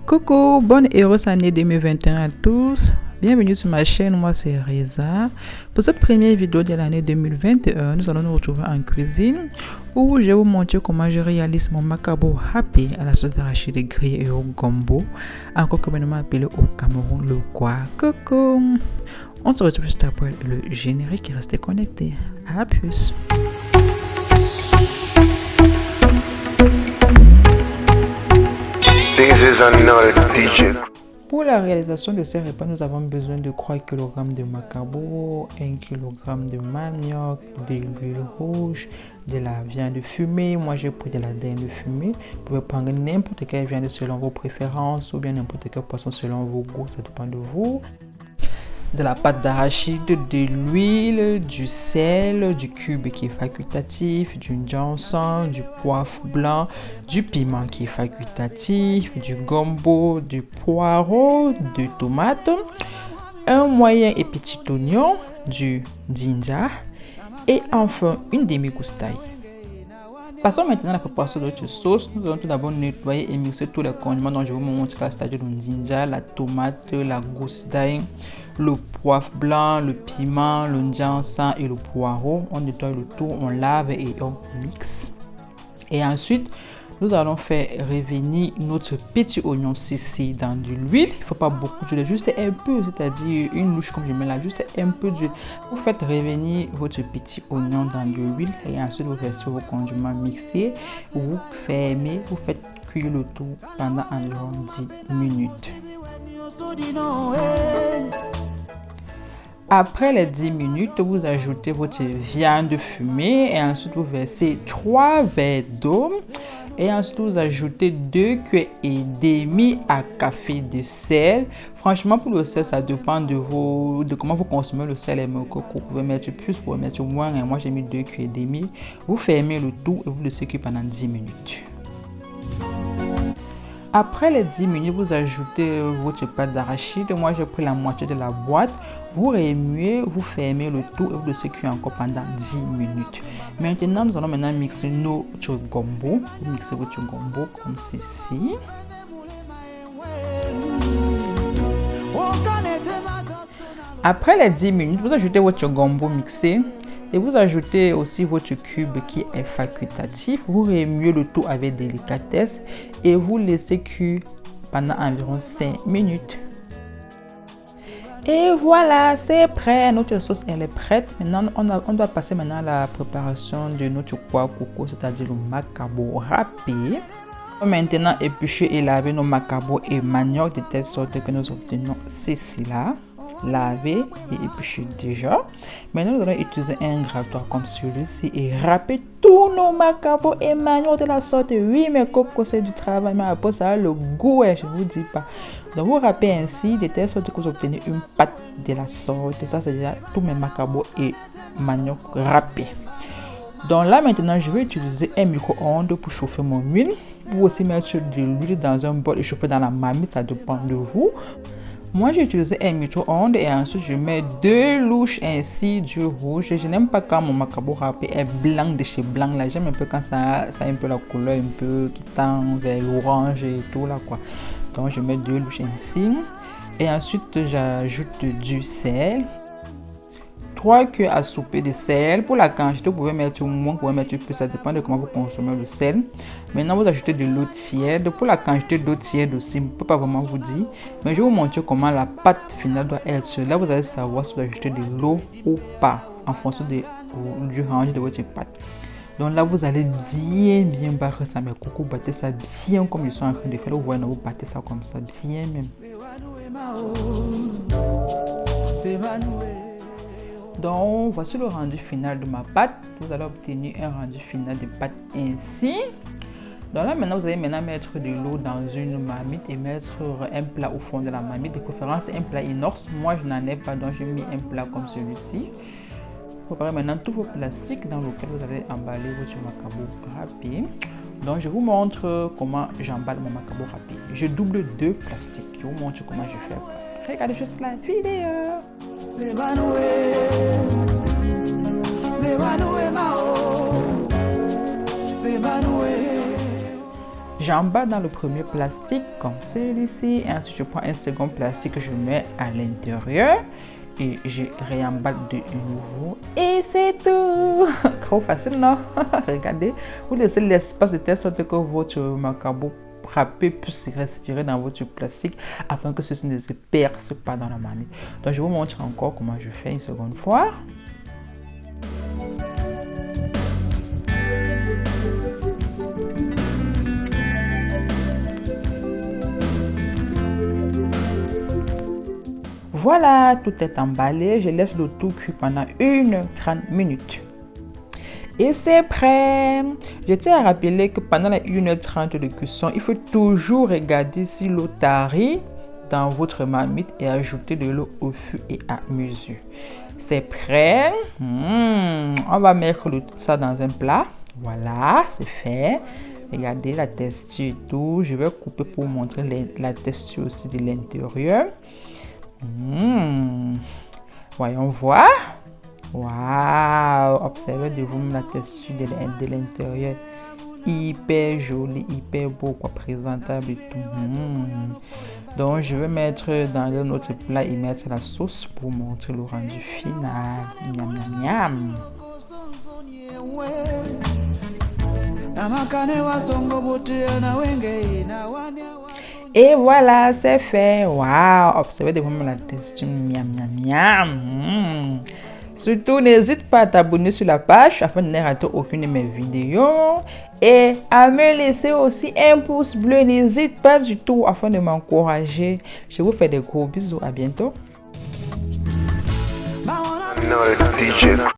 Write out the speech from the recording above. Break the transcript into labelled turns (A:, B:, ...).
A: Coucou, bonne et heureuse année 2021 à tous. Bienvenue sur ma chaîne, moi c'est Reza. Pour cette première vidéo de l'année 2021, nous allons nous retrouver en cuisine où je vais vous montrer comment je réalise mon macabo happy à la sauce d'arachide grillée et au gombo, encore communément appelé au Cameroun le kwa. Coucou, on se retrouve juste après le générique et restez connectés. À plus. Pour la réalisation de ces repas, nous avons besoin de 3 kg de macabo, 1 kg de manioc, de l'huile rouge, de la viande fumée. Moi, j'ai pris de la dinde fumée. Vous pouvez prendre n'importe quelle viande selon vos préférences ou bien n'importe quel poisson selon vos goûts, ça dépend de vous. De la pâte d'arachide, de l'huile, du sel, du cube qui est facultatif, du ginseng, du poivre blanc, du piment qui est facultatif, du gombo, du poireau, de tomates, un moyen et petit oignon, du ginger et enfin une demi-goustaille. Passons maintenant à la préparation de notre sauce. Nous allons tout d'abord nettoyer et mixer tous les condiments dont je vous montre la c'est-à-dire le ginger, la tomate, la goustaille, le poivre blanc, le piment, le ginseng et le poireau. On nettoie le tout, on lave et on mixe. Et ensuite, nous allons faire revenir notre petit oignon cessé dans de l'huile. Il ne faut pas beaucoup d'huile, juste un peu, c'est-à-dire une louche comme je mets là, juste un peu d'huile. Vous faites revenir votre petit oignon dans de l'huile et ensuite vous laissez vos condiments mixés. Vous fermez, vous faites cuire le tout pendant environ 10 minutes. Après les 10 minutes, vous ajoutez votre viande fumée et ensuite vous versez 3 verres d'eau. Et ensuite, vous ajoutez 2 cuillères et demie à café de sel. Franchement, pour le sel, ça dépend de comment vous consommez le sel et le coco. Vous pouvez mettre plus, vous pouvez mettre moins. Et moi, j'ai mis 2 cuillères et demie. Vous fermez le tout et vous laissez cuire pendant 10 minutes. Après les 10 minutes, vous ajoutez votre pâte d'arachide. Moi, j'ai pris la moitié de la boîte. Vous remuez, vous fermez le tout et vous laissez cuire encore pendant 10 minutes. Maintenant, nous allons mixer notre gombo. Vous mixez votre gombo comme ceci. Après les 10 minutes, vous ajoutez votre gombo mixé. Et vous ajoutez aussi votre cube qui est facultatif. Vous remuez le tout avec délicatesse et vous laissez cuire pendant environ 5 minutes. Et voilà, c'est prêt. Notre sauce elle est prête. Maintenant, on doit passer maintenant à la préparation de notre pois coco, c'est-à-dire le macabo râpé. Maintenant, éplucher et laver nos macabos et manioc de telle sorte que nous obtenons ceci-là. Laver et éplucher déjà. Maintenant, nous allons utiliser un grattoir comme celui-ci et râper tous nos macabos et manioc de la sorte. Oui, mes cocos, c'est du travail, mais après ça a le goût, je vous dis pas. Donc, vous râpez ainsi de telle sorte que vous obtenez une pâte de la sorte. Et ça, c'est déjà tous mes macabos et manioc râpés. Donc là, maintenant, je vais utiliser un micro-ondes pour chauffer mon huile. Vous aussi mettre de l'huile dans un bol et chauffer dans la marmite, ça dépend de vous. Moi, j'ai utilisé un micro-ondes et ensuite je mets 2 louches ainsi du rouge. Je n'aime pas quand mon macabo râpé est blanc de chez blanc là. J'aime un peu quand ça a un peu la couleur un peu qui tend vers l'orange et tout là quoi. Donc je mets 2 louches ainsi et ensuite j'ajoute du sel. 3 cuillères à souper de sel. Pour la quantité, vous pouvez mettre moins, vous pouvez mettre plus, ça dépend de comment vous consommez le sel. Maintenant, vous ajoutez de l'eau tiède. Pour la quantité d'eau tiède aussi, je ne peux pas vraiment vous dire, mais je vais vous montrer comment la pâte finale doit être. Là, vous allez savoir si vous ajoutez de l'eau ou pas, en fonction du rendu de votre pâte. Donc là, vous allez bien battre ça, mes cocos, battez ça bien comme je suis en train de faire. Vous voyez, vous battez ça comme ça, bien même. Donc, voici le rendu final de ma pâte. Vous allez obtenir un rendu final de pâte ainsi. Donc là, maintenant, vous allez mettre de l'eau dans une marmite et mettre un plat au fond de la marmite. De préférence, un plat inox. Moi, je n'en ai pas, donc j'ai mis un plat comme celui-ci. Préparez maintenant tous vos plastiques dans lesquels vous allez emballer votre macabo râpé. Donc, je vous montre comment j'emballe mon macabo râpé. Je double 2 plastiques. Je vous montre comment je fais. Regardez juste la vidéo. J'emballe dans le premier plastique comme celui-ci. Et ensuite, je prends un second plastique que je mets à l'intérieur. Et je réemballe de nouveau. Et c'est tout. Trop facile, non? Regardez. Vous laissez l'espace de telle sorte que votre macabo râpé puisse respirer dans votre plastique afin que ceci ne se perce pas dans la marmite. Donc, je vous montre encore comment je fais une seconde fois. Voilà, tout est emballé. Je laisse le tout cuire pendant 1h30 minutes. Et c'est prêt. Je tiens à rappeler que pendant les 1h30 de cuisson, il faut toujours regarder si l'eau tarit dans votre marmite et ajouter de l'eau au fur et à mesure. C'est prêt. On va mettre tout ça dans un plat. Voilà, c'est fait. Regardez la texture et tout. Je vais couper pour montrer la texture aussi de l'intérieur. Voyons voir. Waouh! Observez de vous la texture de l'intérieur. Hyper joli, hyper beau, quoi, présentable et tout. Donc, je vais mettre dans un autre plat et mettre la sauce pour montrer le rendu final. Miam, miam, miam. Et voilà, c'est fait. Waouh! Observez de vous la texture. Miam, miam, miam. Surtout, n'hésite pas à t'abonner sur la page afin de ne rater aucune de mes vidéos. Et à me laisser aussi un pouce bleu. N'hésite pas du tout afin de m'encourager. Je vous fais des gros bisous. À bientôt.